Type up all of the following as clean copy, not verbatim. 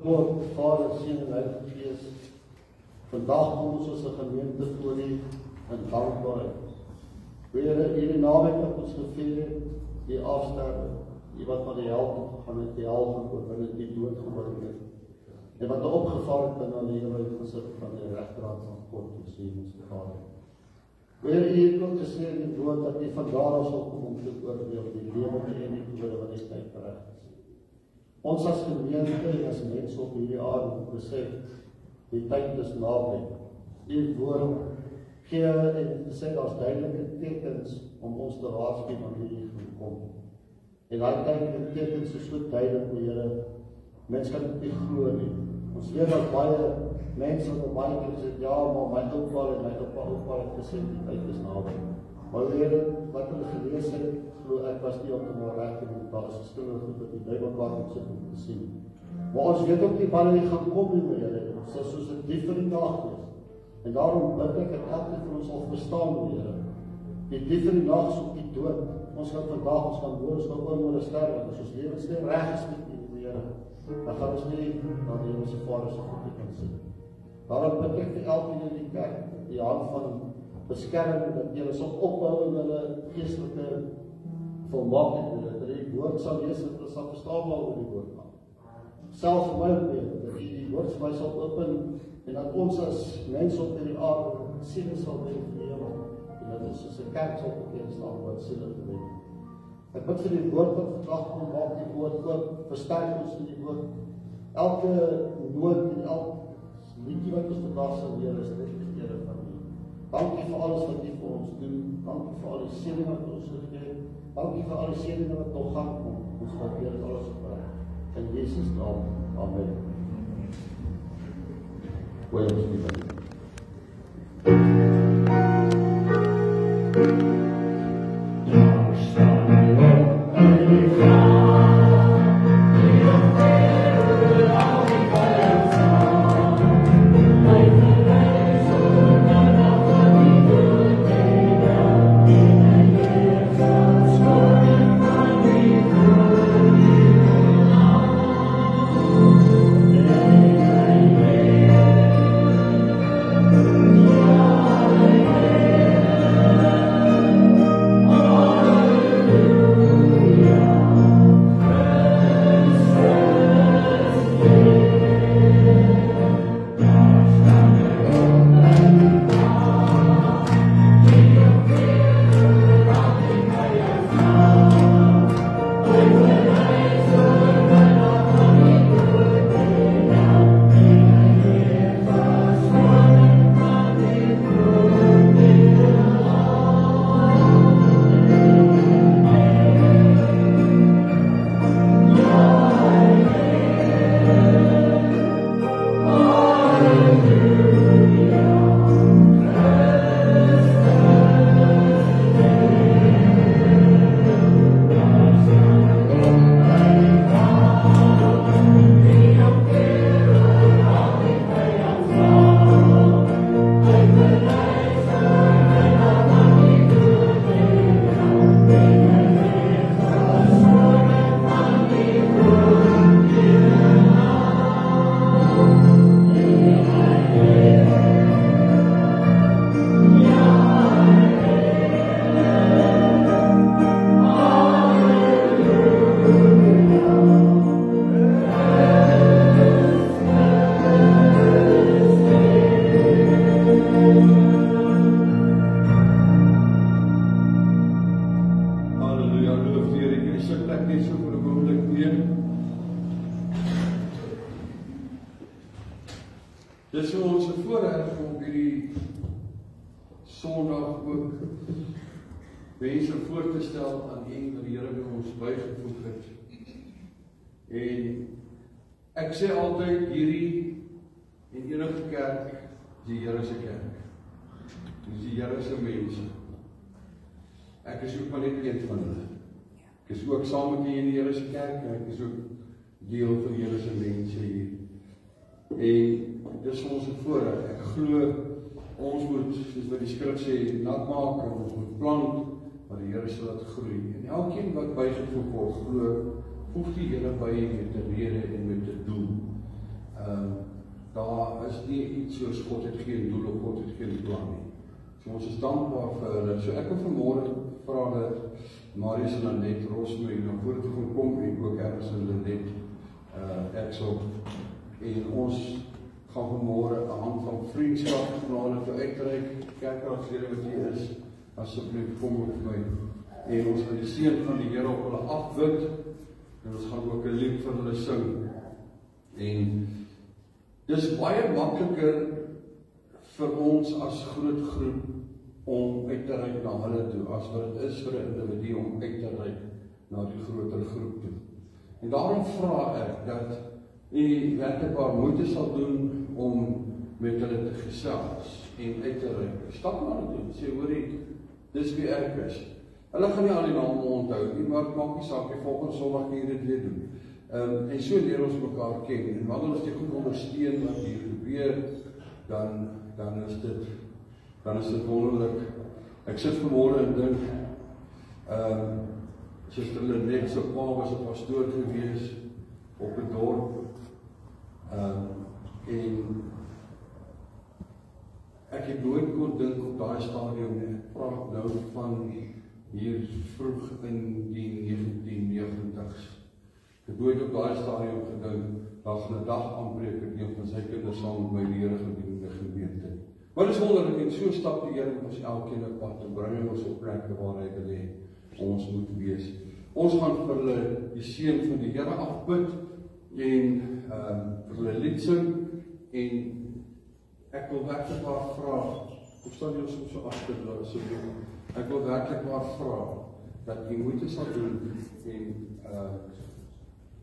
God, Vader, Seun en Heilige Gees, vandag kom ons as 'n gemeente voor U in dankbaarheid. Here, hierdie naweek wat ons gevee het, die afsterwe, die wat van die hel gegaan het, die hel gaan oorwin het, die dood geword het, en wat opgevaar het binne die ewigheid gesit van die regterhand van God, ons hemelse Vader. Here, U het ook gesê in die woord dat U van daar af sal kom om te oordeel die lewende en die dode wat die tyd reg is. Ons as gemeente en as mense op hierdie aarde moet besef, die tyd is naby. U woord gee en sê daar's duidelike tekens om ons te waarsku wanneer U gaan kom. En daai duidelike tekens is so duidelik, o Here, mense kan dit nie glo nie. Ons weet dat baie mense wat baie keer sê, ja, maar my oupa en my oupa het gesê die tyd is naby. Maar Here, wat hulle gelees het, glo ek was nie optimaal reg en daar is verskillende goed wat die Bybel kan sit om te sien. Maar ons weet ook nie wanneer hy gaan kom nie, Here. Ons sal soos 'n dief in die nag wees. En daarom bid ek dat elkeen van ons sal verstaan, Here. Die dief in die nag is ook die dood. Ons gaan vandag, ons gaan hoor, ons gaan oor sterwe. As ons lewensstyl reg is met U, Here, dan gaan ons nie na die Hemelse Vader se voete kan sit. Daarom bid ek vir elkeen in die kerk, die hand van beskerming, dat Here sal ophou in hulle geestelike volmaakheid, dat die woord sal lees en hulle sal verstaanbaar oor die woord maak. Selfs vir my weet, dat die woord vir my sal open, en dat ons as mense op hierdie aarde siele sal wen vir die hemel, en dat ons as 'n kerk sal bekend staan wat siele te wen. Ek bid vir die woord wat vandag kom, maak die woord oop, versterk ons in die woord. Elke nood en elke liedjie wat ons vandag sal leer, is net die ere van U. Dankie vir alles wat U vir ons doen. Dankie vir al die seëninge wat ons gegee het. Dankie vir al die seëninge wat nog gaan kom. Ons waardeer dit alles opreg. In Jesus naam. Amen. Goeie ons die Bybel. Dit is vir ons 'n voorreg om hierdie Sondag ook mense voor te stel aan U wat die Here by ons bygevoeg het. En ek sê altyd hierdie en enige kerk is die Here se kerk. Dis die Here se mense. Ek is ook maar net een van hulle. Ek is ook saam met U in die Here se kerk en ek is ook deel van die Here se mense hier. En dis vir ons 'n voorreg. Ek glo ons moet, soos wat die skrif sê, nat maak en ons moet plant, maar die Here sal dit groei. En elkeen wat bygevoeg word, glo, voeg die Here by met 'n rede en met 'n doel. iets soos God het geen doel of God het geen plan nie. So ons is dankbaar vir hulle. So ek wil vanmôre vra dat Marius en Annette Rosmey na vore toe gaan kom en ook Ernst en Lenet Exel. En ons gaan vanmôre 'n hand van vriendskap na hulle toe uitreik. Kerkraadslede wat hier is, asseblief kom met my. En ons gaan die seën van die Here op hulle afbid. En ons gaan ook 'n lied vir hulle sing. En dis baie makliker vir ons as groot groep om uit te reik na hulle toe, as wat dit is vir 'n individu om uit te reik na die groter groep toe. En daarom vra ek dat u werklik waar moeite sal doen om met hulle te gesels en uit te reik. Stap na hulle toe, sê hoorie, dis wie ek is. Hulle gaan nie al die name onthou nie, maar het maak nie saak, die volgende Sondag kan jy dit weer doen. En so leer ons mekaar ken, en wanneer ons die goed ondersteun wat hier gebeur, dan is dit wonderlik. Ek sit vanmôre en dink, Suster Lenet se pa was 'n pastoor gewees op 'n dorp, en ek het nooit kon dink op daai stadium nie. Ek praat nou van hier vroeg in die 1990s. Ek het nooit op daai stadium gedink, daar gaan 'n dag aanbreek en een van sy kinders saam met my die Here gedien in die gemeente. Maar dis wonderlik, en so stap die Here met ons elkeen op pad en bring ons op plekke waar hy wil hê ons moet wees. Ons gaan vir hulle die seën van die Here afbid en vir hulle lied sing, en ek wil werklik maar vra, of staan jy ons so agter asseblief? Ek wil werklik maar vra dat jy moeite sal doen en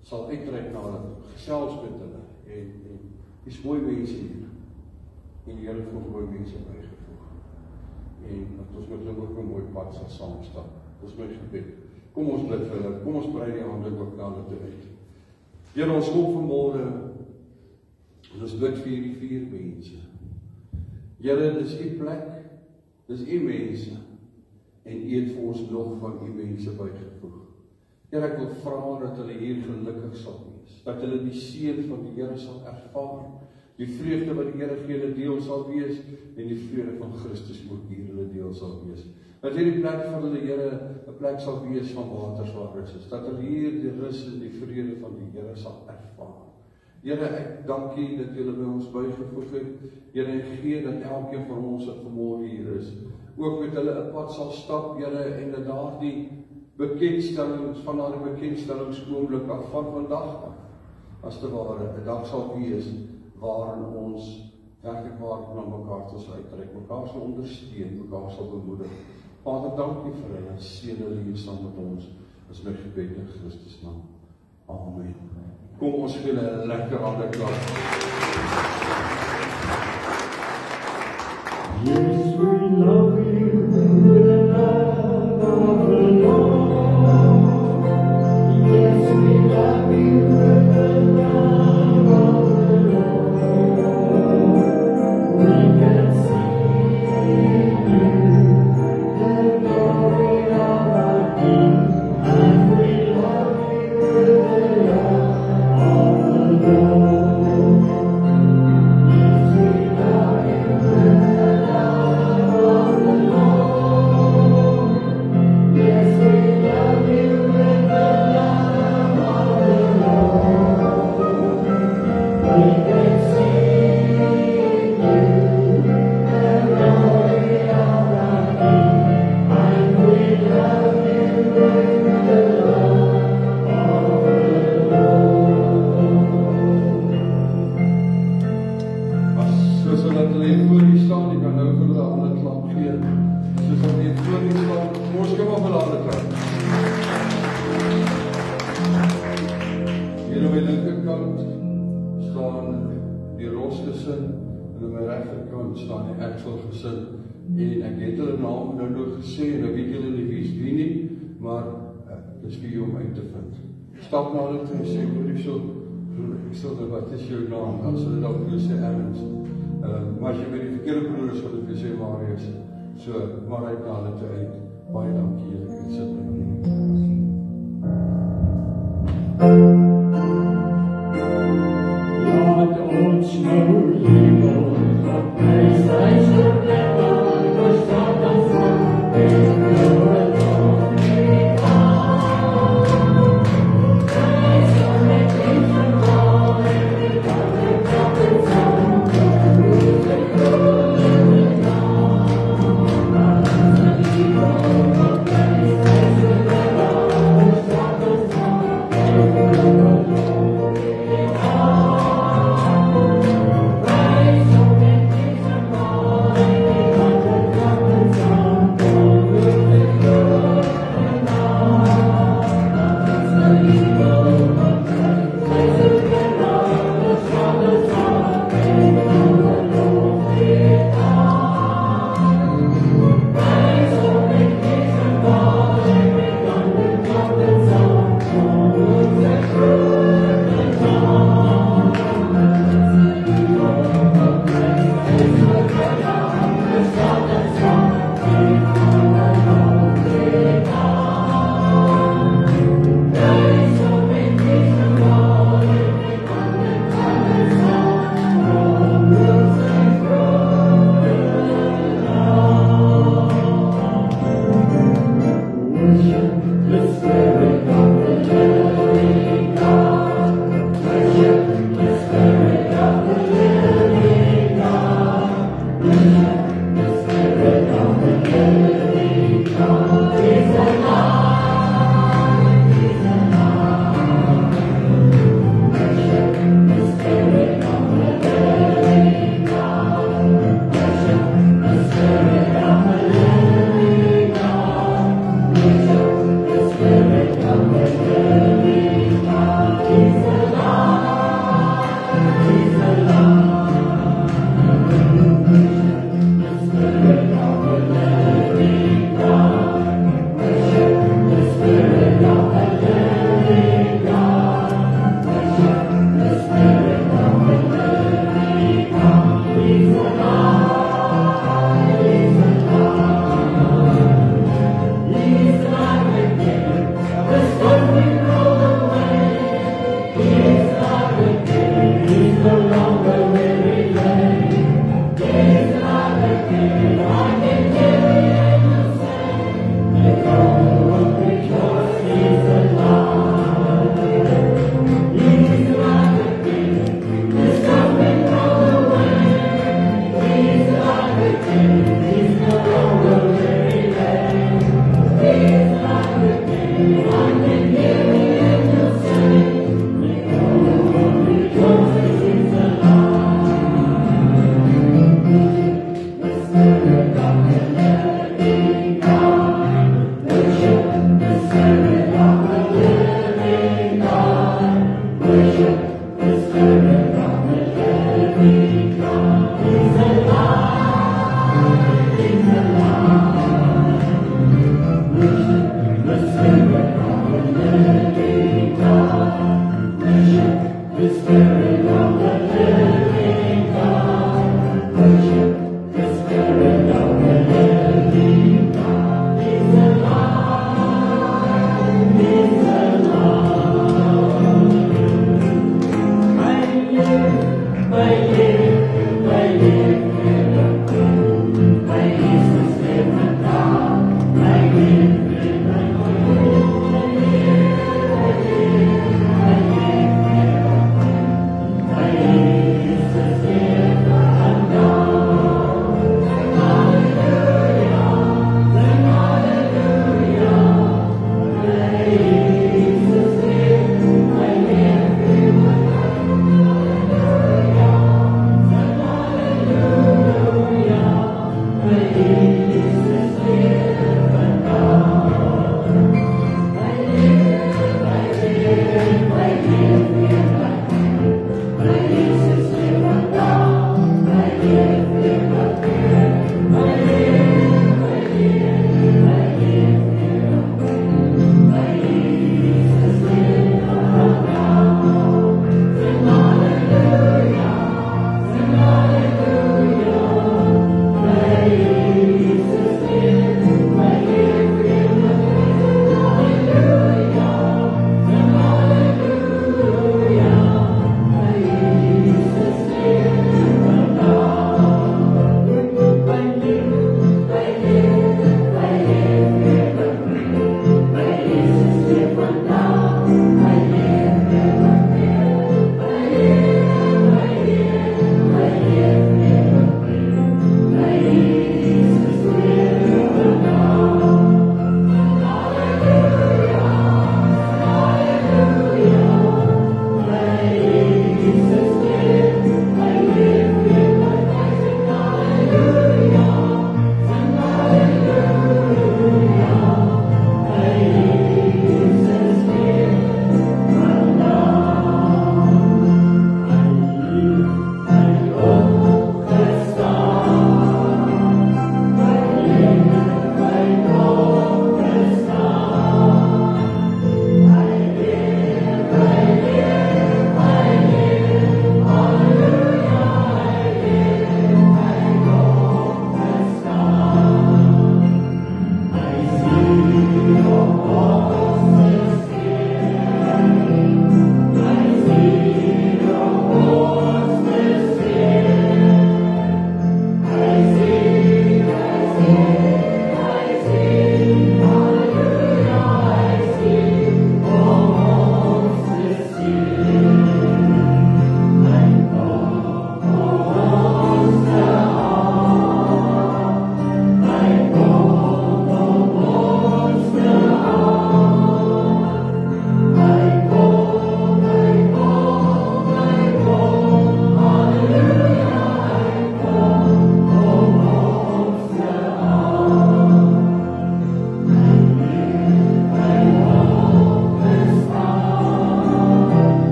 sal uitreik na hulle, gesels met hulle, en dis mooi mense hier, en die Here het vir mooi mense bygevoeg, en dat ons met hulle ook 'n mooi pad sal saamstap. Dis my gebed. Kom ons bid vir hulle, kom ons brei die hande ook na hulle toe uit. Here, ons kom vanmôre, ons bid vir hierdie 4 mense. Here, dis u plek, dis u mense, en u het vir ons nog van u mense bygevoeg. Here, ek wil vra dat hulle hier gelukkig sal wees, dat hulle die seën van die Here sal ervaar, die vreugde wat die Here gee hulle deel sal wees, en die vrede van Christus ook hier hulle deel sal wees. Dat hierdie plek van hulle Here 'n plek sal wees van waters waar rus is, dat hulle hier die rus en die vrede van die Here sal ervaar. Here, ek dank U dat julle by ons bygevoeg het. Here, en gee dat elkeen van ons wat vanmôre hier is, ook met hulle 'n pad sal stap, Here, en dat daardie bekendstellings van daardie bekendstellingsoomblik af van vandag af, as te ware 'n dag sal wees waarin ons werklik waar na mekaar toe sal uitreik, mekaar sal ondersteun, mekaar sal bemoedig. Vader, dank U vir hulle, seën hulle hier saam met ons, is my gebed in Christus naam. Amen. Kom ons gee hulle 'n lekker hande klap. Yes, we love you with the love of the Lord. Yes, we love you with the love of the Lord. We can see the glory of our King, and we love you with the love of the Lord. Yes, we love you with the love of the Lord. Yes, we love you with the love of the Lord. We can see in you the glory of our King, and we love you with the love of the Soos hulle hulle voor die staan, die kan nou vir hulle hande klap gee. Soos hulle voor die staan, ons kom op hulle hande klap. Hier op my linkerkant staan die Ros gesin, en op my regterkant staan die Exel gesin. En ek het hulle naam nou gesê, en ek weet julle nie wie is wie nie, maar dis vir jou om uit te vind. Stap na hulle toe en sê, hoor ek sal wat is jou naam? Dan sal hulle dalk vir jou sê Ernst. Maar as jy by die verkeerde broer is, sal hulle vir jou sê Marius. So, maar uit na hulle toe uit. Baie dankie julle, ek sit by julle. Laat ons nou lewe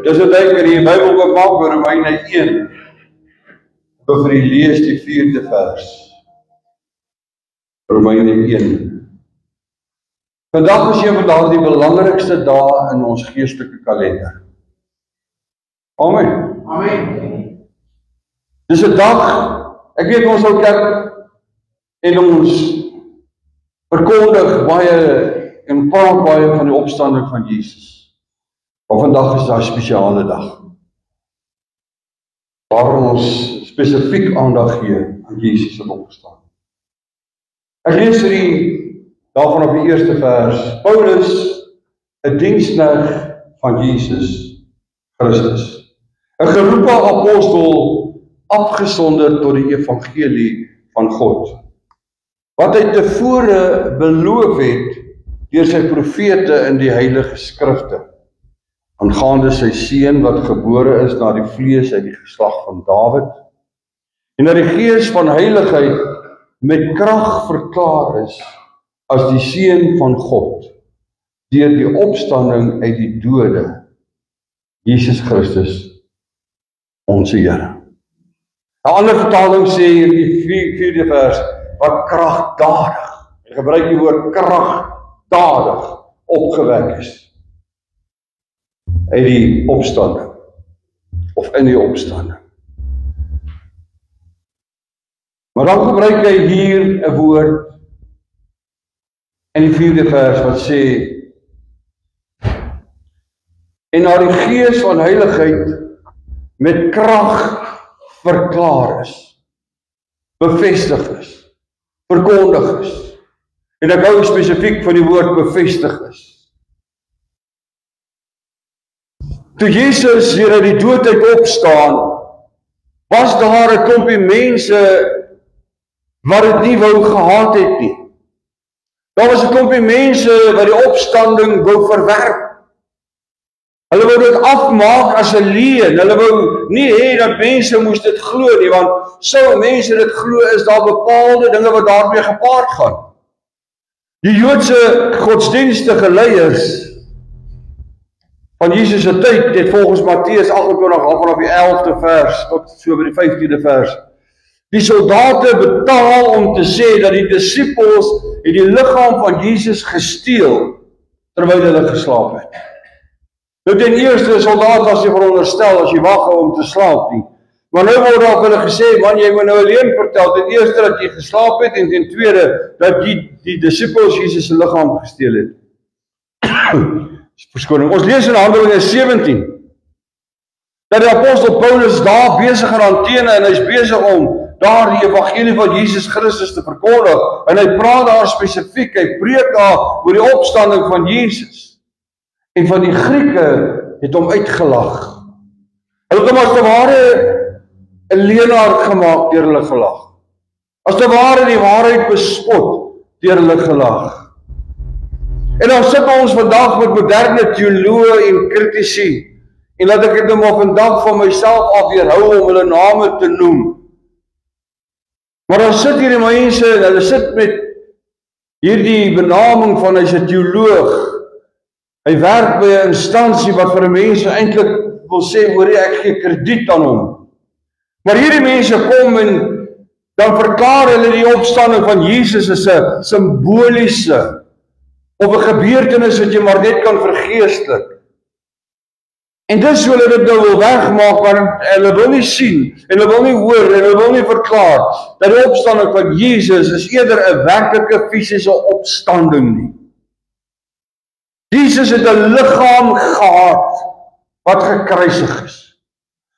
Dis wat ek in die Bybel oopmaak by Romeine 1. Vir die lees die 4de vers. Romeine 1. Vandag is een van daardie belangrikste dae in ons geestelike kalender. Amen. Amen. Dis 'n dag, ek weet ons sal kerk en ons verkondig baie en praat baie van die opstanding van Jesus. Maar vandag is daar 'n spesiale dag. Waar ons spesifiek aandag gee aan Jesus se opstanding. Ek lees die daarvan op die eerste vers. Paulus 'n diensknegt van Jesus Christus. 'n geroepe apostel, afgesonder tot die evangelie van God. Wat hy tevore beloof het deur sy profete in die heilige skrifte, aangaande sy seun wat gebore is na die vlees uit die geslag van Dawid, en dat die gees van heiligheid met krag verklaar is as die seun van God, deur die opstanding uit die dode, Jesus Christus, onze Here. 'n ander vertaling sê in die 4de vers, wat kragdadig, hy gebruik die woord kragdadig, opgewek is, uit die opstanding, of in die opstanding. Maar dan gebruik hy hier 'n woord, in die 4de vers, wat sê, en na die gees van heiligheid met krag verklaar is, bevestig is, verkondig is. En ek hou spesifiek van die woord bevestig is. Toe Jesus weer uit die dood uit opstaan, was daar 'n klompie mense wat dit nie wou gehad het nie. Daar was 'n klompie mense wat die opstanding wou verwerp. Hulle wou dit afmaak as 'n leuen. Hulle wou nie hê dat mense moes dit glo nie, want sou mense dit glo, is daar bepaalde dinge wat daarmee gepaard gaan. Die Joodse godsdienstige leiers van Jesus se tyd het volgens Matteus 28 al vanaf die 11de vers tot so by die 15de vers die soldate betaal om te sê dat die disippels het die liggaam van Jesus gesteel terwyl hulle geslaap het. Nou ten eerste, soldaat was nie veronderstel as jy wag om te slaap nie. Maar nou word daar hulle gesê, man, jy moet nou alleen vertel, ten eerste dat jy geslaap het, en ten tweede, dat die disippels Jesus se liggaam gesteel het. Verskoning, ons lees in Handelinge 17, dat die apostel Paulus daar besig in Athene, en hy is besig om daar die evangelie van Jesus Christus te verkondig, en hy praat daar spesifiek, hy preek daar oor die opstanding van Jesus. En van die Grieke het hom uitgelag. Hulle het hom as te ware 'n leenaar gemaak deur hulle gelag. As te ware die waarheid bespot deur hulle gelag. En dan sit ons vandag met moderne teoloë en kritici, en laat ek dit nou maar vandag van myself af weerhou om hulle name te noem. Maar dan sit hierdie mense, en hulle sit met hierdie benaming van hy's 'n teoloog. Hy werk by 'n instansie wat vir mense eintlik wil sê, hoor jy, ek gee krediet aan hom. Maar hierdie mense kom en dan verklaar hulle die opstanding van Jesus as 'n simboliese of 'n gebeurtenis wat jy maar net kan vergeestelik. En dis hoe hulle dit nou wil wegmaak, want hulle wil nie sien, en hulle wil nie hoor, en hulle wil nie verklaar, dat die opstanding van Jesus is eerder 'n werklike fisiese opstanding nie. Jesus het 'n liggaam gehad wat gekruisig is.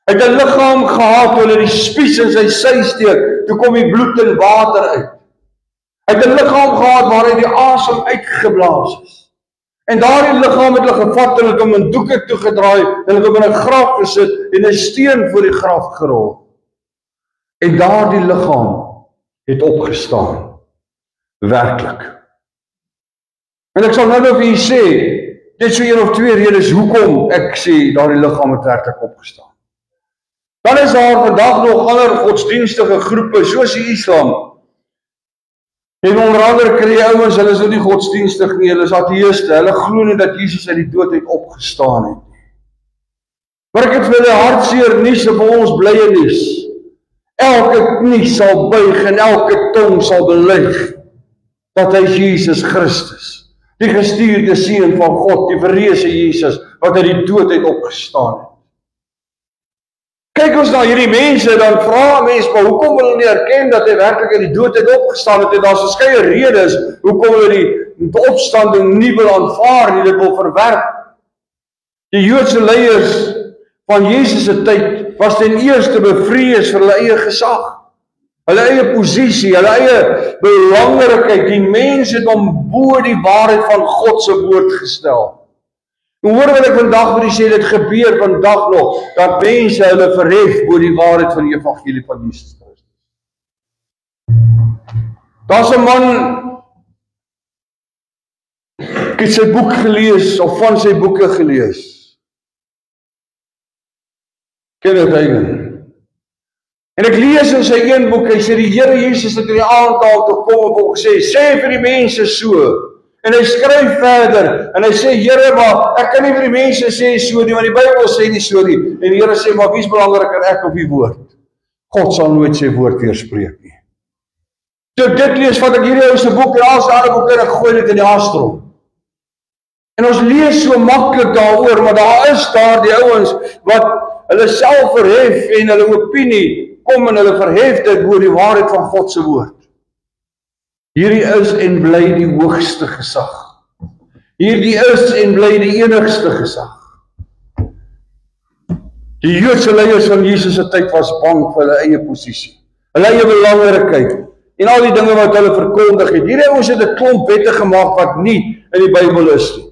Hy het 'n liggaam gehad toe hulle die spies in sy sy steek, toe kom die bloed en water uit. Hy het 'n liggaam gehad waar hy die asem uitgeblaas is. En daardie liggaam het hulle gevat en het hom in doeke toegedraai en het hom in 'n graf gesit en 'n steen voor die graf gerol. En daardie liggaam het opgestaan. Werklik. En ek sal nou vir julle sê, dit so een of twee redes hoekom ek sê daardie liggaam het werklik opgestaan. Dan is daar vandag nog ander godsdienstige groepe soos die Islam. En onder andere kry jy ouens, hulle is nou nie godsdienstig nie, hulle is ateïste, hulle glo nie dat Jesus uit die dood uit opgestaan het. Maar ek het vir hulle hartseer nuus en vir ons blye nuus. Elke knie sal buig en elke tong sal belyg dat hy is Jesus Christus, die gestuurde seun van God, die verreëse Jesus, wat uit die dood uit opgestaan het. Kyk ons na hierdie mense, dan vra mense, maar hoekom wil hulle nie erken dat hy werklik uit die dood uit opgestaan het, en daar is verskeie redes, hoekom hulle die opstanding nie wil aanvaar nie, dit wil verwerp. Die Joodse leiers van Jesus se tyd was ten eerste bevrees vir hulle eie gesag, hulle eie posisie, hulle eie belangrikheid. Die mense het hom bo die waarheid van God se woord gestel. Hoor wat ek vandag vir u sê, dit gebeur vandag nog, dat mense hulle verhef oor die waarheid van die evangelie van Jesus Christus. Daar's 'n man, ek het sy boek gelees, of van sy boeke gelees. Kenneth Hagin. En ek lees in sy een boek, hy sê die Here Jesus het in die aandtaal toe kom en hom gesê, sê vir die mense so. En hy skryf verder, en hy sê, Here, maar ek kan nie vir die mense sê so nie, want die Bybel sê nie so nie. En die Here sê, maar wie is belangriker, ek of die woord? God sal nooit sy woord weerspreek nie. Toe ek dit lees, vat ek hierdie ou se boek en al sy ander boeke en ek gooi dit in die astrom. En ons lees so maklik daaroor, maar daar is daar die ouens wat hulle self verhef en hulle opinie kom en hulle verhef dit oor die waarheid van God se woord. Hierdie is en bly die hoogste gesag. Hierdie is en bly die enigste gesag. Die Joodse leiers van Jesus se tyd was bang vir hulle eie posisie, hulle eie belangrikheid en al die dinge wat hulle verkondig het. Hierdie ouens het 'n klomp wette gemaak wat nie in die Bybel is nie.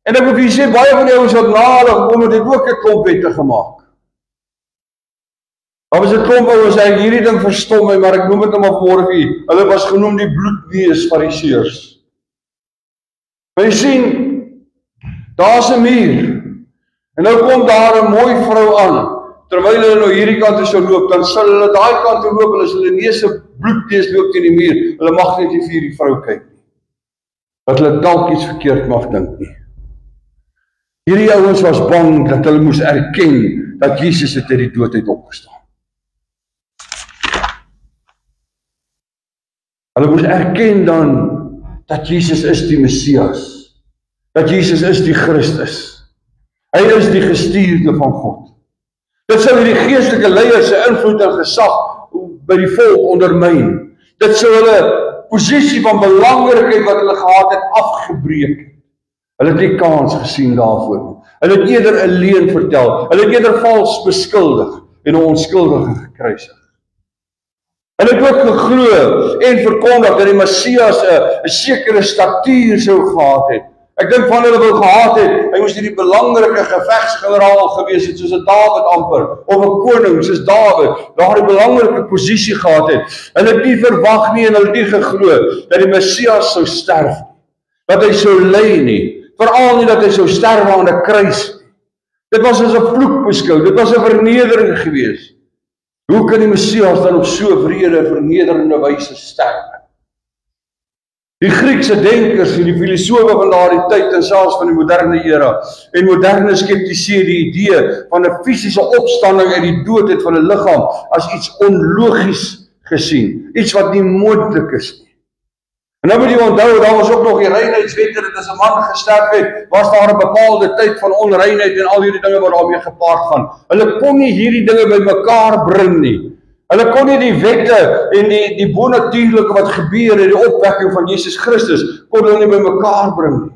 En ek wil vir julle sê, baie van die ouens wat na hulle gekom het, het ook 'n klomp wette gemaak. Daar was 'n klomp ouens, ek hierdie ding verstom my, maar ek noem dit nou maar vanmôre vir u. Hulle was genoem die bloedneus fariseërs. Maar jy sien, daar's 'n muur. En nou kom daar 'n mooi vrou aan. Terwyl hulle nou hierdie kant toe sou loop, dan sal hulle daai kant toe loop en as hulle neus se bloedneus loop teen die muur, hulle mag net nie vir die vrou kyk nie. Dat hulle dalk iets verkeerd mag dink nie. Hierdie ouens was bang dat hulle moes erken dat Jesus het uit die dood uit opgestaan. Hulle moes erken dan dat Jesus is die Messias, dat Jesus is die Christus. Hy is die gestuurde van God. Dit sou die geestelike leiers se invloed en gesag by die volk ondermyn. Dit sou hulle posisie van belangrikheid wat hulle gehad het afgebreek. Hulle het nie kans gesien daarvoor nie. Hulle het eerder 'n leuen vertel. Hulle het eerder vals beskuldig en 'n onskuldige gekruisig. Hulle het ook geglo en verkondig dat die Messias 'n sekere statuur sou gehad het. Ek dink van hulle wou gehad het, hy moes die belangrike gevegsgeneraal gewees het, soos 'n Dawid amper, of 'n koning soos Dawid, daar 'n belangrike posisie gehad het. Hulle het nie verwag nie en hulle het nie geglo dat die Messias sou sterf, dat hy sou ly nie, veral nie dat hy sou sterf aan 'n kruis. Dit was as 'n vloek beskou, dit was 'n vernedering gewees. Hoe kan die Messias dan op so wrede, vernederende wyse sterf? Die Griekse denkers en die filosofe van daardie tyd en selfs van die moderne era en moderne skeptici die idee van 'n fisiese opstanding uit die dood het van 'n liggaam as iets onlogies gesien, iets wat nie moontlik is nie. En nou moet jy onthou, daar was ook nog die reinheidswette, dat as 'n man gesterf het, was daar 'n bepaalde tyd van onreinheid en al hierdie dinge wat daarmee gepaard gaan. Hulle kon nie hierdie dinge bymekaar bring nie. Hulle kon nie die wette en die bonatuurlike wat gebeur in die opwekking van Jesus Christus, kon hulle nie bymekaar bring nie.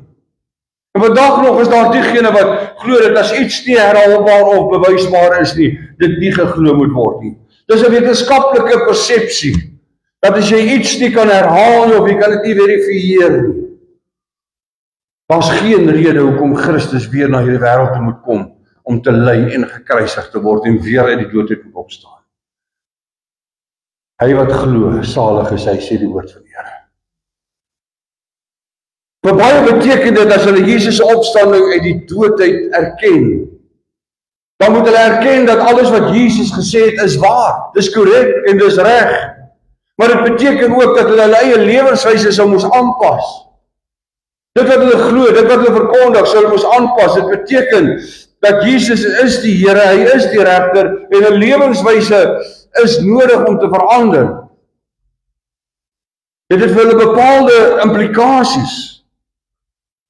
En vandag nog is daar diegene wat glo dat as iets nie herhaalbaar of bewysbaar is nie, dit nie geglo moet word nie. Dis 'n wetenskaplike persepsie, dat as jy iets nie kan herhaal nie, of jy kan dit nie verifieer nie, daar's geen rede hoekom Christus weer na hierdie wêreld toe moet kom, om te ly en gekruisig te word, en weer uit die dood uit moet opstaan. Hy wat glo, salig is hy, sê die woord van die Here. Vir baie beteken dit, as hulle Jesus se opstanding uit die dood uit erken, dan moet hulle erken dat alles wat Jesus gesê het is waar, dis korrek en dis reg. Maar dit beteken ook dat hulle eie lewenswyse sou moes aanpas. Dit wat hulle glo, dit wat hulle verkondig, sou hulle moes aanpas. Dit beteken dat Jesus is die Here, hy is die regter, en 'n lewenswyse is nodig om te verander. Dit het vir hulle bepaalde implikasies.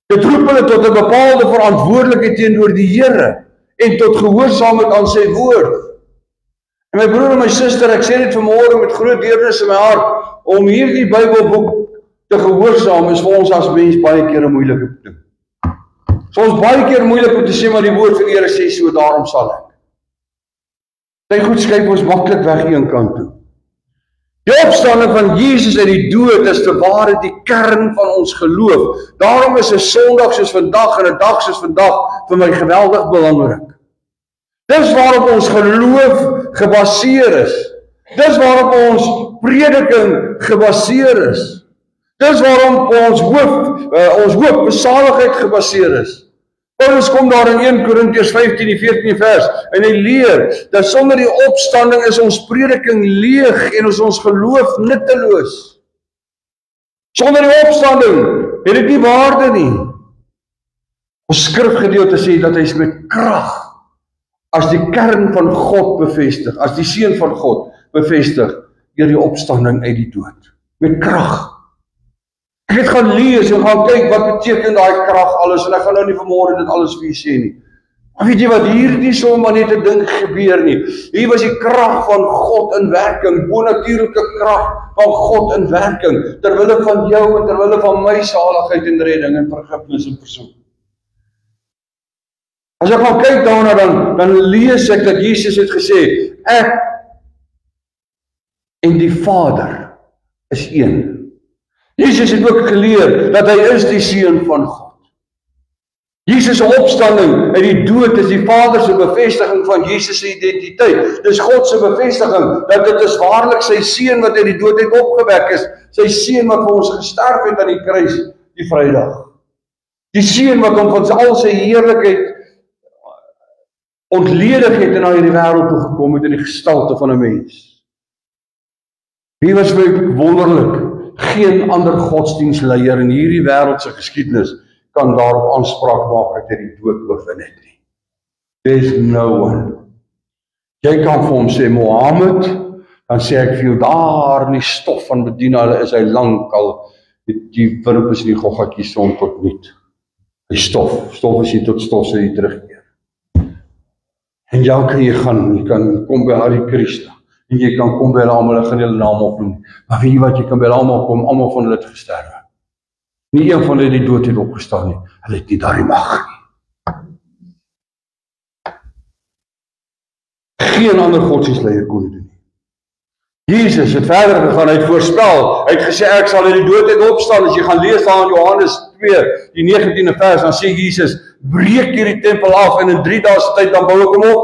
Dit roep hulle tot 'n bepaalde verantwoordelikheid teenoor die Here en tot gehoorsaamheid aan sy woord. En my broer en my suster, ek sê dit vanmôre met groot deernis in my hart, om hierdie Bybelboek te gehoorsaam is vir ons as mens baie keer 'n moeilike ding. So ons baie keer moeilik om te sê, maar die woord van die Here sê so, daarom sal ek. Sy goed skuif ons maklik weg een kant toe. Die opstanding van Jesus uit die dood is te ware die kern van ons geloof. Daarom is 'n Sondag soos vandag en 'n dag soos vandag vir my geweldig belangrik. Dis waarop ons geloof gebaseer is. Dis waarop ons prediking gebaseer is. Dis waarom ons hoop besaligheid gebaseer is. Paulus kom daar in 1 Korintiërs 15 die 14 vers en hy leer dat sonder die opstanding is ons prediking leeg en is ons geloof nutteloos. Sonder die opstanding het dit nie waarde nie. Ons skrifgedeelte sê dat hy is met krag as die kern van God bevestig, as die seun van God bevestig deur die opstanding uit die dood. Met krag. Ek het gaan lees en gaan kyk wat beteken daai krag alles en ek gaan nou nie vanmôre dit alles vir julle sê nie. Maar weet jy wat, hier nie sommer net 'n ding gebeur nie. Hier was die krag van God in werking, bonatuurlike krag van God in werking, terwille van jou en terwille van my saligheid en redding en vergifnis en versoening. As ek gaan kyk daarna dan lees ek dat Jesus het gesê, ek en die Vader is een. Jesus het ook geleer dat hy is die seun van God. Jesus se opstanding uit die dood is die Vader se bevestiging van Jesus se identiteit. Dis God se bevestiging dat dit is waarlik sy seun wat uit die dood uit opgewek is, sy seun wat vir ons gesterf het aan die kruis die Vrydag. Die seun wat hom van al sy heerlikheid ontledig het en na hierdie wêreld toe gekom het in die gestalte van 'n mens. Wie was vir wonderlik? Geen ander godsdienstleier in hierdie wêreldse geskiedenis kan daarop aanspraak maak dat hy die dood oorwin het nie. There's no one. Jy kan vir hom sê Mohammed, dan sê ek vir jou daar in die stof van Medina, hulle is hy lankal, die wurp is in die goggatjies son tot niet. Die stof is hier tot stof sê hy terugkeer. En jou kan jy kan kom by Hare Krishna. En jy kan kom by hulle almal, hulle gaan hulle naam opnoem. Maar weet jy wat, jy kan by hulle almal kom, almal van hulle het gesterwe. Nie een van hulle die dood het opgestaan nie. Hulle het nie daardie mag nie. Geen ander godsdienstleier kon dit doen nie. Jesus het verder gegaan, hy het voorspel, hy het gesê ek sal uit die dood uit opstaan. As jy gaan lees daar in Johannes 2, die 19de vers, dan sê Jesus, breek hierdie tempel af en in 3 dae se tyd dan bou ek hom op.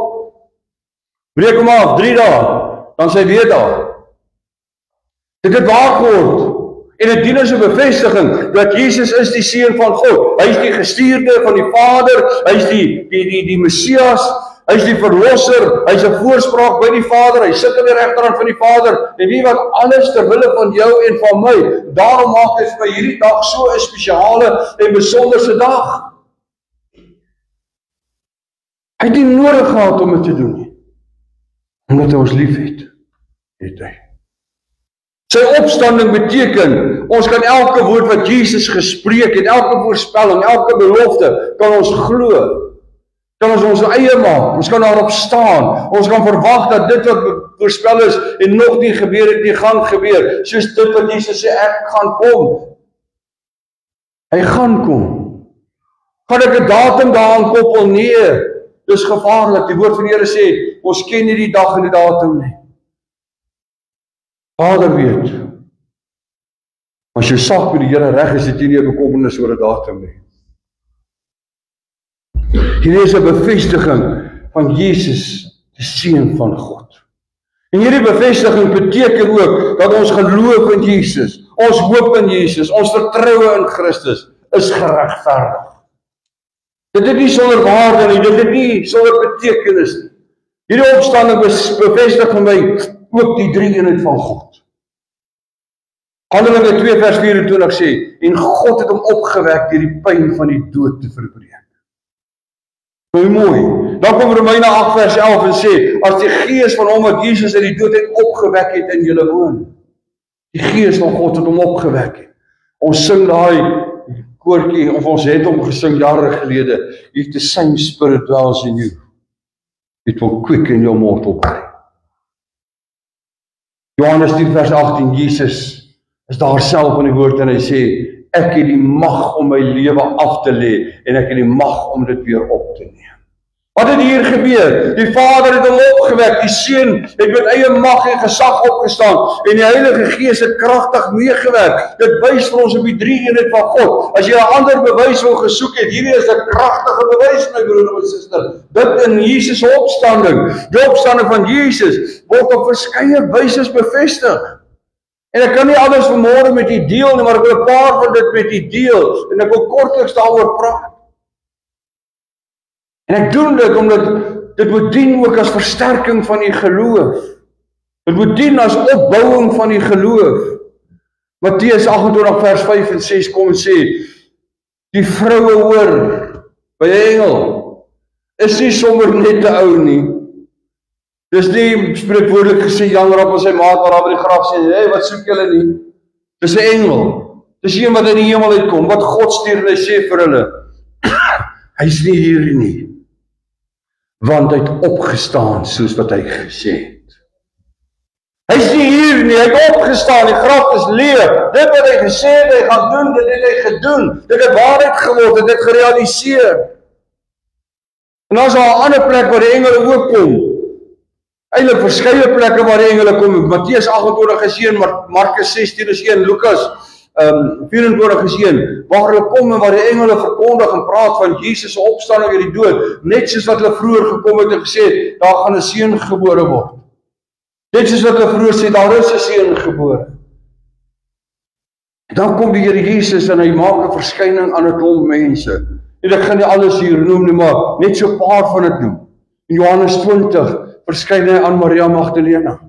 Breek hom af, 3 dae. Dan sê weer daar. Dit het waar geword. En dit dien as 'n bevestiging dat Jesus is die seun van God. Hy is die gestuurde van die Vader, hy is die Messias, hy is die verlosser, hy is 'n voorspraak by die Vader, hy sit aan die regterhand van die Vader. En wie wat alles ter wille van jou en van my. Daarom maak dit vir hierdie dag so 'n spesiale en besonderse dag. Hy het nie nodig gehad om dit te doen nie. Omdat hy ons lief het hy. Sy opstanding beteken, ons kan elke woord wat Jesus gespreek het, elke voorspelling, elke belofte, kan ons glo. Kan ons eie maak, ons kan daarop staan, ons kan verwag dat dit wat voorspel is en nog nie gebeur het nie, gaan gebeur. Soos dit wat Jesus sê, ek gaan kom. Hy gaan kom. Gaan ek 'n datum daaraan koppel? Nee. Dis gevaarlik. Die woord van die Here sê, ons ken nie die dag en die datum nie. Vader weet. As jou sak met die Here reg is, het jy nie 'n bekommernis oor 'n datum nie. Hier is 'n bevestiging van Jesus, die seun van God. En hierdie bevestiging beteken ook dat ons geloof in Jesus, ons hoop in Jesus, ons vertroue in Christus is geregverdig. Dit het nie sonder waarde nie, dit het nie sonder betekenis nie. Hierdie opstanding bevestig vir my ook die drie-eenheid van God. Handelinge 2 vers 24 sê, en God het hom opgewek deur die pyn van die dood te verbreek. Mooi. Dan kom Romeine 8 vers 11 en sê, as die gees van hom wat Jesus uit die dood het opgewek het in julle woon. Die gees van God het hom opgewek het. Ons sing daai koortjie, of ons het hom gesing jare gelede, if the same spirit dwells in you, it will quicken your mortal body. Johannes 10 vers 18, Jesus is daar self in die woord en hy sê, ek het die mag om my lewe af te lê en ek het die mag om dit weer op te neem. Wat het hier gebeur? Die Vader het hom opgewek, die Seun het met eie mag en gesag opgestaan en die Heilige Gees het kragtig meegewerk. Dit wys vir ons op die drie-eenheid van God. As jy 'n ander bewys wil gesoek het, hierdie is 'n kragtige bewys, my broer en my suster. Dit in Jesus se opstanding. Die opstanding van Jesus word op verskeie wyse bevestig. En ek kan nie alles vanmôre met u deel nie, maar ek wil 'n paar van dit met u deel en ek wil kortliks daaroor praat. En ek doen dit omdat dit moet dien ook as versterking van die geloof. Dit moet dien as opbouing van die geloof. Matteus 28 vers 5 en 6 kom en sê, die vroue hoor by 'n engel, is nie sommer net 'n ou nie. Dis nie spreekwoordelik gesê, Jan rap aan sy maat waar by die graf sê, hey, wat soek julle nie? Dis 'n engel. Dis een wat uit die hemel uitkom, wat God stuur en hy sê vir hulle, hy's nie hier nie. Want hy het opgestaan soos wat hy gesê het. Hy is nie hier nie, hy het opgestaan, die graf is leeg. Dit wat hy gesê het, hy gaan doen, dit het hy gedoen. Dit het waarheid geword, dit het gerealiseer. En dan is daar 'n ander plek waar die engele ook kom. Eintlik verskeie plekke waar die engele kom. Matteus 28 is een, Markus 16 is een, Lukas 24 is een, waar hulle kom en waar die engele verkondig en praat van Jesus se opstanding uit die dood, net soos wat hulle vroeër gekom het en gesê het, daar gaan 'n seun gebore word. Net soos wat hulle vroeër sê, daar is 'n seun gebore. Dan kom die Here Jesus en hy maak 'n verskyning aan 'n klomp mense. En ek gaan nie alles hier noem nie, maar net so 'n paar van dit noem. In Johannes 20 verskyn hy aan Maria Magdalena.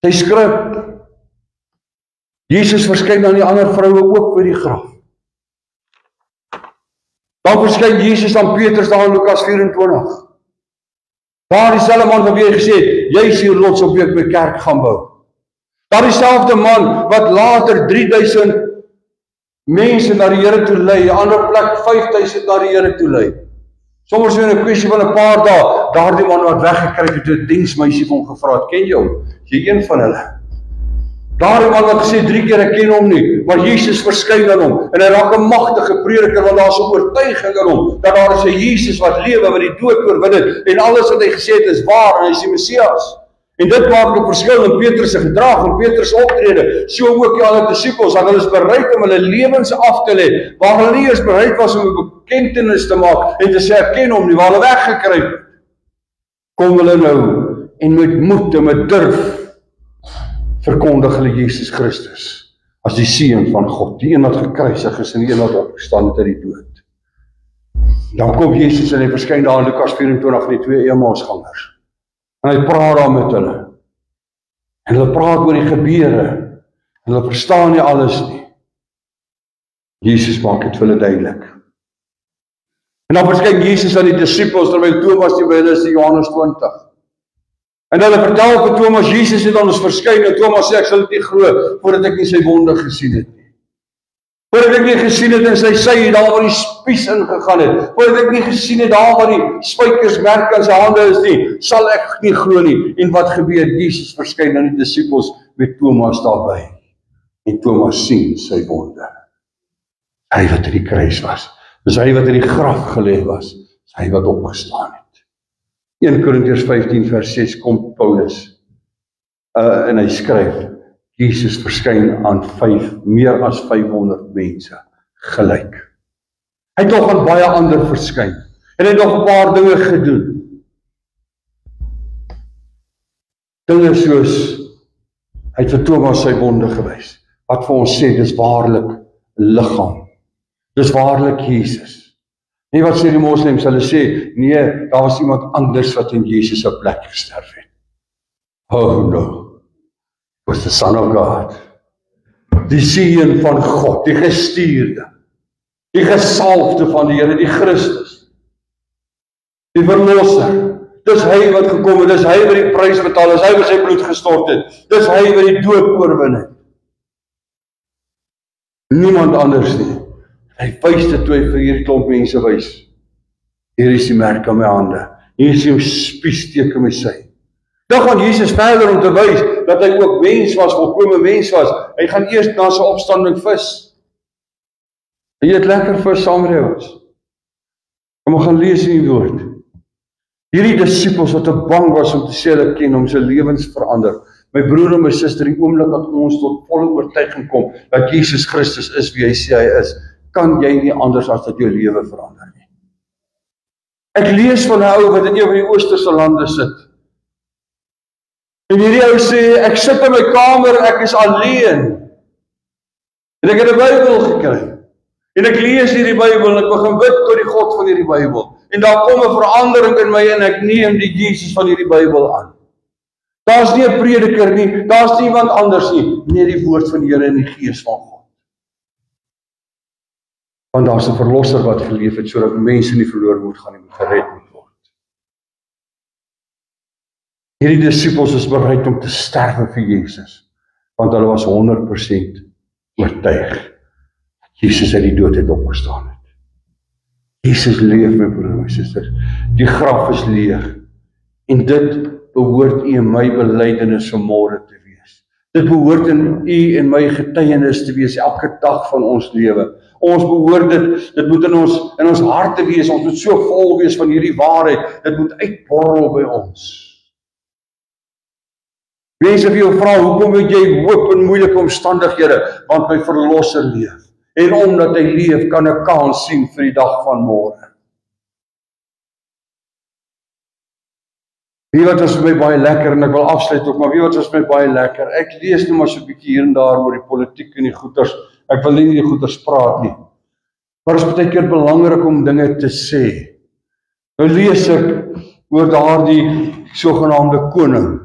Sy skryf, Jesus verskyn aan die ander vroue ook by die graf. Dan verskyn Jesus aan Petrus daar in Lukas 24. Daar dieselfde man van wie hy gesê het, jy is die rots op wie ek my kerk gaan bou. Daar dieselfde man wat later 3000 mense na die Here toe lei, 'n ander plek 5000 na die Here toe lei. Sommers so in 'n kwessie van 'n paar dae, daardie man wat weggekry het, 'n diensmeisie van hom gevra het, ken jy hom? Is jy een van hulle? Daardie man wat gesê 3 keer ek ken hom nie, maar Jesus verskyn aan hom en hy raak 'n magtige prediker want daar's 'n oortuiging in hom dat daar is 'n Jesus wat lewe, wat die dood oorwin het en alles wat hy gesê het is waar en hy is die Messias. En dit maak 'n verskil in Petrus se gedrag en Petrus se optrede. So ook die ander disippels, dat hulle is bereid om hulle lewens af te lê, waar hulle nie eens bereid was om 'n bekentenis te maak en te sê ek ken hom nie, waar hulle weggekruip het. Kom hulle nou en met moed en met durf verkondig hulle Jesus Christus as die Seun van God, die een wat gekruisig is en die een wat opgestaan het uit die dood. Dan kom Jesus en hy verskyn daar in Lukas 24 die 2 Emmausgangers. En hy praat daar met hulle. En hulle praat oor die gebeure. En hulle verstaan nie alles nie. Jesus maak dit vir hulle duidelik. En dan verskyn Jesus aan die disippels terwyl Thomas nie by hulle is in Johannes 20. En hulle vertel vir Thomas, Jesus het aan ons verskyn en Thomas sê ek sal dit nie glo voordat ek nie sy wonde gesien het nie. Voordat ek nie gesien het in sy sy daar waar die spies ingegaan het. Voordat ek nie gesien het daar waar die spykersmerk aan sy hande is nie, sal ek nie glo nie. En wat gebeur? Jesus verskyn aan die disippels met Thomas daarby. En Thomas sien sy wonde. Hy wat in die kruis was. Dis hy wat in die graf gelê was. Dis hy wat opgestaan het. 1 Korintiërs 15 vers 6 kom Paulus. En hy skryf, Jesus verskyn aan meer as 500 mense gelyk. Hy het nog aan baie ander verskyn. En hy het nog 'n paar dinge gedoen. Dinge soos, hy het vir Thomas sy wonde gewys. Wat vir ons sê, dis waarlik liggaam. Dis waarlik Jesus. Nie wat sê die moslems, hulle sê, nee, daar was iemand anders wat in Jesus se plek gesterf het. Oh no. Was the Son of God, die Seun van God, die gestuurde, die gesalfde van die Here, die Christus, die verlosser. Dis hy wat gekom het, dis hy wat die prys betaal, dis hy wat sy bloed gestort het, dis hy wat die dood oorwin het. Niemand anders nie. Hy wys dit toe hy vir hierdie klomp mense wys. Hier is die merk aan my hande, hier is die spiessteek in my sy. Dan gaan Jesus verder om te wys dat hy ook mens was, volkome mens was. Hy gaan eers na sy opstanding vis. Hy eet lekker vis saam met ons. Kom ons gaan lees in die woord. Hierdie disippels wat te bang was om te sê hulle ken hom, sy lewens verander. My broer en my suster, die oomblik dat ons tot volle oortuiging kom, dat Jesus Christus is wie hy sê hy is, kan jy nie anders as dat jou lewe verander nie. Ek lees van 'n ou wat in een van die oosterse lande sit. En hierdie ou sê, ek sit in my kamer, ek is alleen. En ek het 'n Bybel gekry. En ek lees hierdie Bybel en ek begin bid tot die God van hierdie Bybel. En daar kom 'n verandering in my en ek neem die Jesus van hierdie Bybel aan. Daar's nie 'n prediker nie, daar's nie iemand anders nie, net die woord van die Here en die Gees van God. Want daar's 'n verlosser wat geleef het sodat mense nie verloor moet gaan nie, moet gered moet word. Hierdie disippels is bereid om te sterwe vir Jesus, want hulle was 100% oortuig. Jesus uit die dood het opgestaan het. Jesus leef, my broer en my susters. Die graf is leeg. En dit behoort u en my belydenis vanmôre te wees. Dit behoort in u en my getuienis te wees elke dag van ons lewe. Ons behoort dit moet in ons harte wees. Ons moet so vol wees van hierdie waarheid. Dit moet uitborrel by ons. Mense vir jou vra, hoekom het jy hoop in moeilike omstandighede? Want my verlosser leef. En omdat hy leef, kan ek kans sien vir die dag van môre. Wie wat was vir my baie lekker, en ek wil afsluit ook, maar wie wat was vir my baie lekker? Ek lees nou maar so 'n bietjie hier en daar oor die politiek en die goeters. Ek wil nie die goeters praat nie. Maar dit is baie keer belangrik om dinge te sê. Nou lees ek oor daardie sogenaamde koning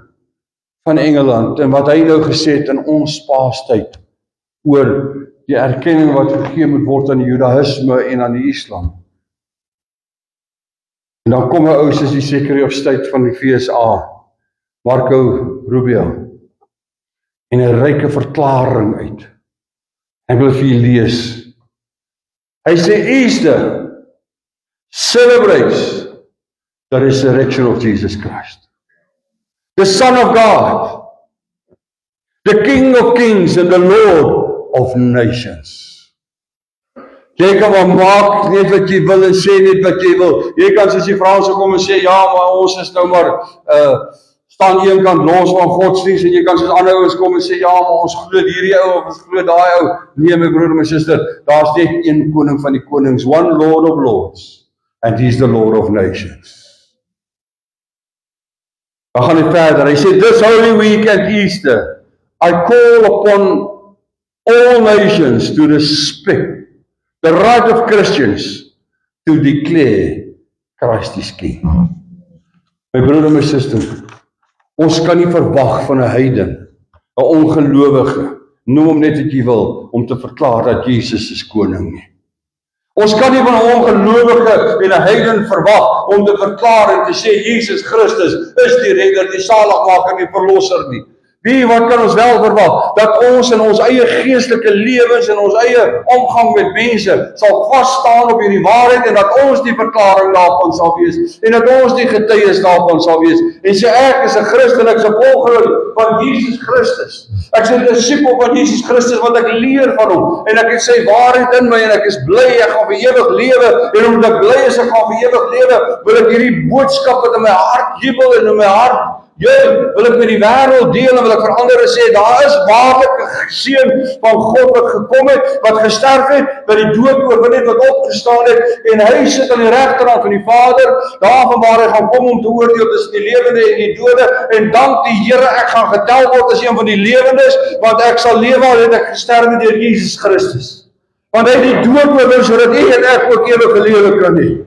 van Engeland, en wat hy nou gesê het in ons paastyd, oor die erkenning wat gegee moet word aan die Judaïsme en aan die Islam. En dan kom 'n ou soos die Secretary of State van die VSA, Marco Rubio, en 'n ryke verklaring uit. Ek wil vir julle lees. Hy sê Easter celebrates the resurrection of Jesus Christ, the Son of God, the King of Kings and the Lord of nations. Jy kan maar maak net wat jy wil en sê net wat jy wil. Jy kan soos die Franse kom en sê, ja, maar ons is nou maar, staan een kant los van godsdienst, en jy kan soos ander ouens kom en sê, ja, maar ons glo hierdie ou, of ons glo daai ou. Nee, my broer en my suster, daar's net een koning van die konings, one Lord of lords, and he's the Lord of nations. Dan gaan hy verder, hy sê, this Holy Week and Easter, I call upon all nations to respect the right of Christians to declare Christ is King. My broer en my suster, ons kan nie verwag van 'n heiden, 'n ongelowige, noem hom net wat jy wil, om te verklaar dat Jesus is koning nie. Ons kan nie van 'n ongelowige en 'n heiden verwag om te verklaar en te sê Jesus Christus is die redder, die saligmaker en die verlosser nie. Wie, wat kan ons wel verwag? Dat ons in ons eie geestelike lewens en ons eie omgang met mense sal vasstaan op hierdie waarheid en dat ons die verklaring daarvan sal wees en dat ons die getuies daarvan sal wees en sê ek is 'n Christen, ek is 'n volgeling van Jesus Christus. Ek is 'n disipel van Jesus Christus want ek leer van hom en ek het sy waarheid in my en ek is bly ek gaan vir ewig lewe en omdat ek bly is ek gaan vir ewig lewe, wil ek hierdie boodskap wat in my hart jubel en in my hart wil ek met die wêreld deel en wil ek vir ander sê, daar is waarlik 'n seun van God wat gekom het, wat gesterf het, wat die dood oorwin het, wat opgestaan het, en hy sit aan die regterhand van die Vader, daarvan waar hy gaan kom om te oordeel tussen die lewende en die dode, en dank die Here, ek gaan getel word as een van die lewendes, want ek sal lewe al het ek gesterwe deur Jesus Christus. Want hy het die dood oorwin sodat u en ek ook ewige lewe kan hê.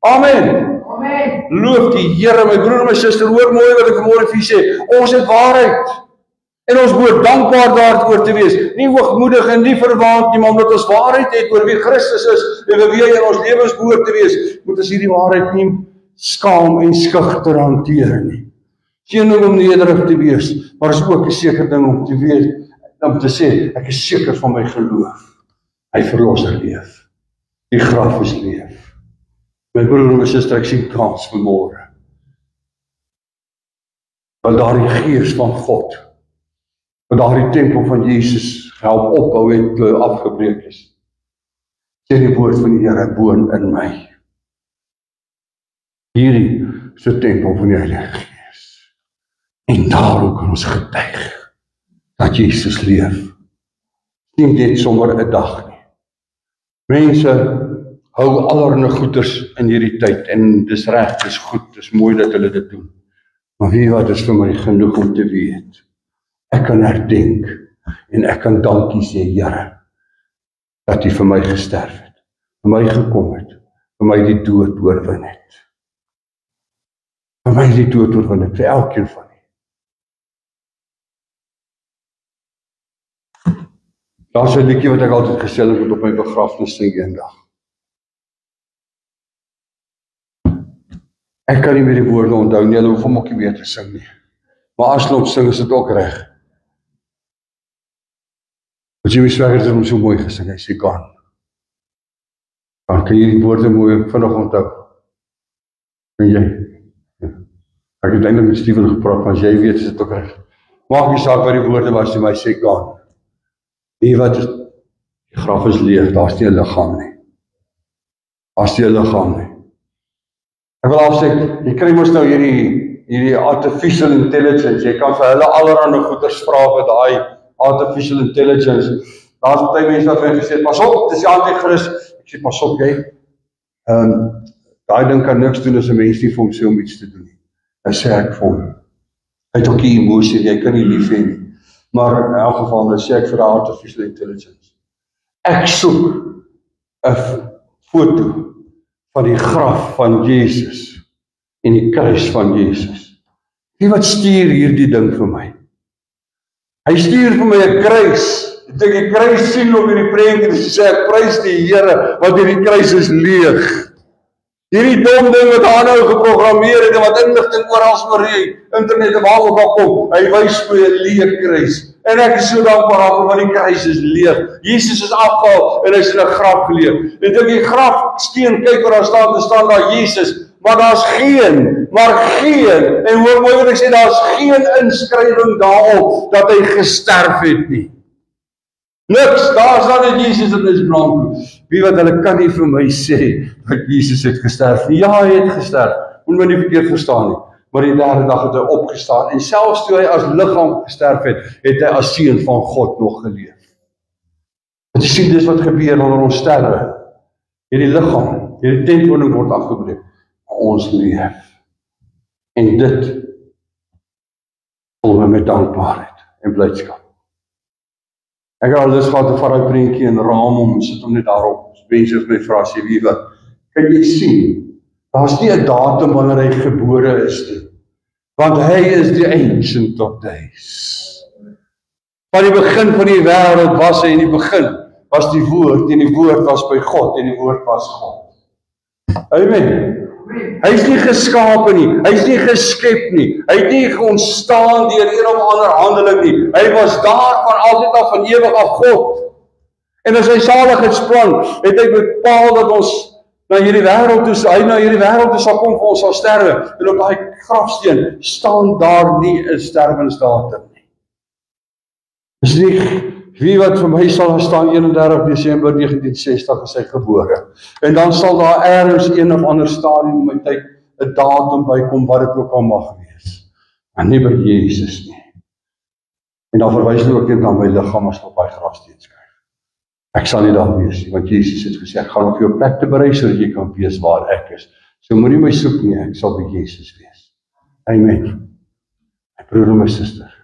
Amen. Amen. Loof die Here, my broer en my suster, hoor mooi wat ek vanmôre vir julle sê. Ons het waarheid. En ons moet dankbaar daaroor te wees. Nie hoogmoedig en nie verwaand nie, maar omdat ons waarheid het oor wie Christus is en wie hy in ons lewens behoort te wees, moet ons hierdie waarheid nie skaam en skugter hanteer nie. Geen ding om nederig te wees, maar is ook 'n sekere ding om te weet, om te sê, ek is seker van my geloof. Hy verlosser leef. Die graf is leef. My broer en my suster, ek sien kans vanmôre. Want daardie gees van God, wat daardie tempel van Jesus help opbou het afgebreek is. Sê die woord van die Here woon in my. Hierdie is die tempel van die Heilige Gees. En daarom kan ons getuig dat Jesus leef. Nie net sommer 'n dag nie. Mense hou allerlei goeders in hierdie tyd en dis reg, dis goed, dis mooi dat hulle dit doen. Maar weet wat, is vir my genoeg om te weet. Ek kan herdenk en ek kan dankie sê, Here, dat U vir my gesterf het, vir my gekom het, vir my die dood oorwin het. Vir my die dood oorwin het, vir elkeen van u. Daar's 'n liedjie wat ek altyd gesing het op my begrafnis sing eendag. Ek kan nie meer die woorde onthou nie, hulle hoef hom ook nie meer te sing nie. Maar as hulle hom sing, is dit ook reg. Want Jimmy Swagger het hom so mooi gesing, hy sê, "Gone." Dan kan jy die woorde mooi vinnig onthou. En jy? Ja. Ek het eintlik met Steven gepraat, maar as jy weet, is dit ook reg. Maak nie saak wat die woorde was, die my sê, "Gone." Die wat, die graf is leeg, daar is nie 'n liggaam nie. Daar is nie 'n liggaam nie. Ek wil al sê, jy kry mos nou hierdie artificial intelligence, jy kan vir hulle allerhande goeders vra vir daai artificial intelligence. Daar's baie mense wat vir my gesê, "Pas op, dis die anti-kris." Ek sê, "Pas op jy. Daai ding kan niks doen as 'n mens nie vir hom sê om iets te doen nie." Dan sê ek vir hom, hy het ook die emosie, jy kan nie lief hê nie. Maar in elk geval, dan sê ek vir die artificial intelligence, ek soek 'n foto van die graf van Jesus en die kruis van Jesus. Wie wat stuur hierdie ding vir my? Hy stuur vir my 'n kruis. Ek dink die kruis sien op hierdie prentjie en sê ek prys die Here want hierdie kruis is leeg. Hierdie dom ding wat aanhou geprogrammeer het en wat inligting oral oor die internet en waar ook al kom, hy wys my 'n leeg kruis. En ek is so dankbaar daarvoor want die kruis is leeg. Jesus is afgehaal en hy is in 'n graf geleë. En dit die grafsteen, kyk waar daar staan daar Jesus, maar daar's geen, en hoor mooi wat ek sê, daar's geen inskrywing daarop dat hy gesterf het nie. Niks, daar staan net Jesus in his bronco. Wie wat hulle kan nie vir my sê dat Jesus het gesterf nie. Ja, hy het gesterf. Moet my nie verkeerd verstaan nie. Maar die derde dag het hy opgestaan en selfs toe hy as liggaam gesterf het, het hy as seun van God nog geleef. Want jy sien dis wat gebeur wanneer ons sterwe. Hierdie liggaam, hierdie tentwoning word afgebreek. Maar ons leef. En dit vul my met dankbaarheid en blydskap. Ek het al dus gehad, 'n vat prentjie en raam om, sit hom net daarop. Mense het my vra, sê wie wat, kan jy sien, daar's nie 'n datum wanneer hy gebore is nie, want hy is die Ancient of Days. Van die begin van die wêreld was hy, in die begin was die woord, en die woord was by God, en die woord was God. Amen. Hy is nie geskape nie, hy is nie geskep nie, hy het nie ontstaan deur een of ander handeling nie, hy was daar van altyd af, van ewig af God. En as hy saligheidsplan, het hy bepaal dat ons na hierdie wêreld toe, hy na hierdie wêreld toe sal kom vir ons sal sterwe, en op daai grafsteen staan daar nie 'n sterwensdatum nie. Dis nie, wie wat vir my sal staan 31 Desember 1960 is hy gebore. En dan sal daar ergens een of ander stadium in my tyd 'n datum bykom wat dit ook al mag wees. Maar nie by Jesus nie. En dan verwys hy ook net na my liggaam as op daai grafsteen skryf. Ek sal nie daar wees nie, want Jesus het gesê, ek gaan op jou plek te berei sodat jy kan weet waar ek is. So moenie my soek nie, ek sal by Jesus wees. Amen. My broer en my suster.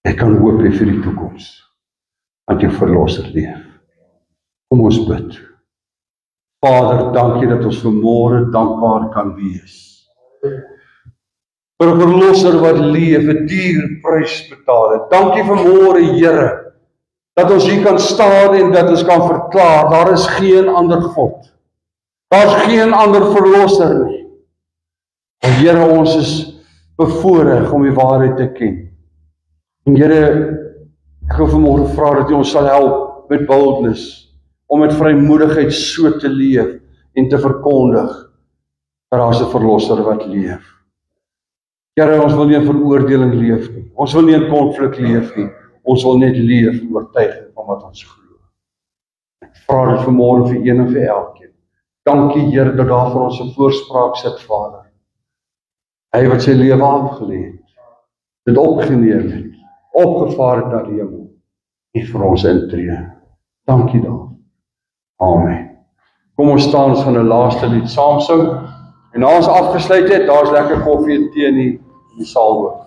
Ek kan hoop hê vir die toekoms, want jou verlosser leef. Kom ons bid. Vader, dankie dat ons vanmôre dankbaar kan wees. Vir 'n verlosser wat leef, 'n duur prys betaal het. Dankie vanmôre, Here, dat ons hier kan staan en dat ons kan verklaar, daar is geen ander God. Daar's geen ander verlosser nie. En Here, ons is bevoorreg om die waarheid te ken. En Here, ek wil vanmôre vra dat U ons sal help met boldness, om met vrymoedigheid so te leef en te verkondig, dat daar is 'n verlosser wat leef. Here, ons wil nie in veroordeling leef nie, ons wil nie in konflik leef nie, ons wil net leef oortuig van wat ons glo. Ek vra dit vanmôre vir een en vir elkeen, Dankie Here dat daar vir ons 'n voorspraak sit, Vader. Hy wat sy lewe afgelê het, dit opgeneem het, opgevaar het na die hemel, en vir ons intree. Dankie daarvoor. Amen. Kom ons staan, ons gaan 'n laaste lied saam sing, en na ons afgesluit het, daar's lekker koffie en tee in die saal ook.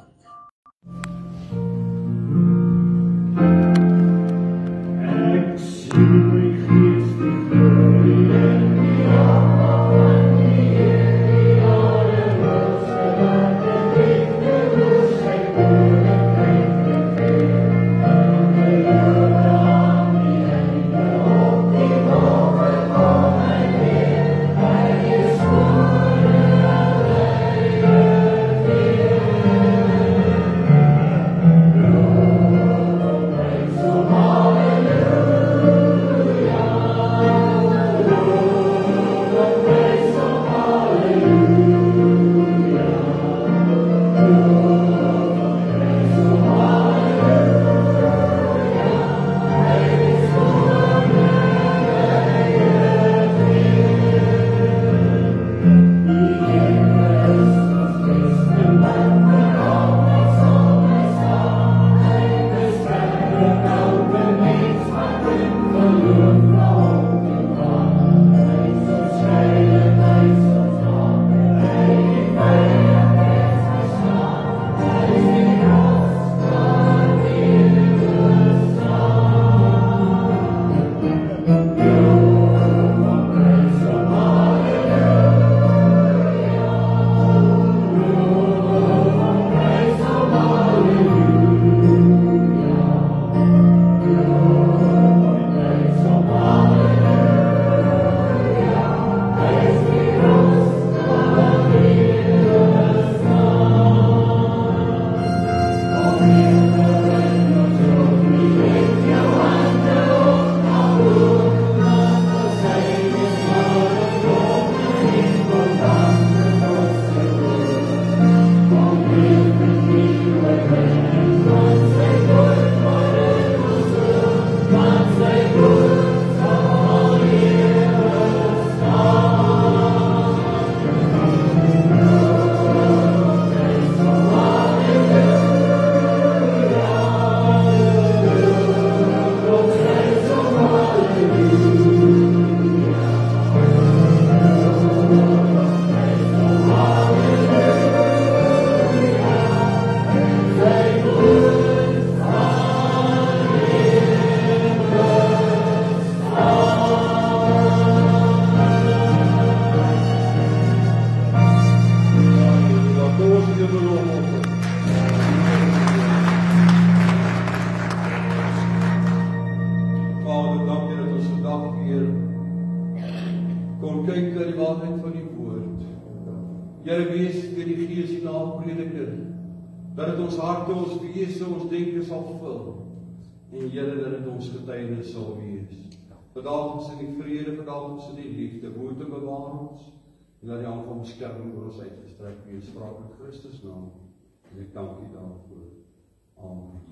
Dat dit ons harte, ons wese, ons denke sal vul. En Here, dat dit ons getuienis sal wees. Verdaag ons in die vrede, verdaag ons in die liefde, woord en bewaar ons. En dat die hand van beskerming oor ons uitgestrek wees, spraak in Christus naam. En ek dank U daarvoor. Amen.